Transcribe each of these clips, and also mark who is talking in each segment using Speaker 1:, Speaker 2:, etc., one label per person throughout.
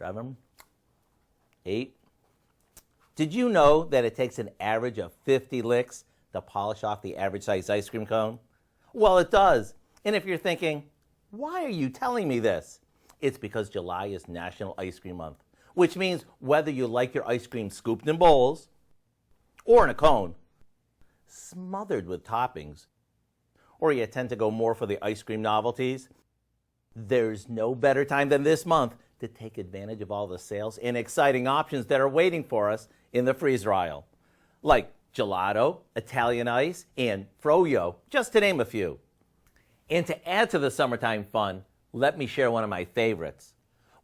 Speaker 1: 7, 8. Did you know that it takes an average of 50 licks to polish off the average size ice cream cone? Well, it does. And if you're thinking, why are you telling me this? It's because July is National Ice Cream Month, which means whether you like your ice cream scooped in bowls or in a cone, smothered with toppings, or you tend to go more for the ice cream novelties, there's no better time than this month to take advantage of all the sales and exciting options that are waiting for us in the freezer aisle, like gelato, Italian ice, and froyo, just to name a few. And to add to the summertime fun, let me share one of my favorites.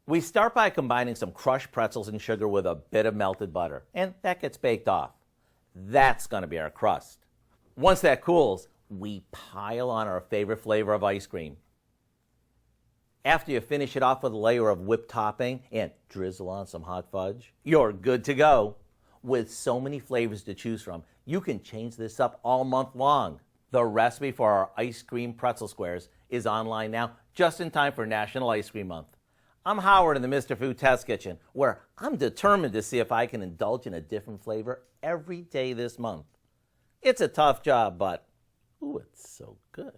Speaker 1: We start by combining some crushed pretzels and sugar with a bit of melted butter, and that gets baked off. That's going to be our crust. Once that cools, we pile on our favorite flavor of ice cream. After you finish it off with a layer of whipped topping and drizzle on some hot fudge, you're good to go. With so many flavors to choose from, you can change this up all month long. The recipe for our Ice Cream Pretzel Squares is online now, just in time for National Ice Cream Month. I'm Howard in the Mr. Food Test Kitchen, where I'm determined to see if I can indulge in a different flavor every day this month. It's a tough job, but ooh, it's so good.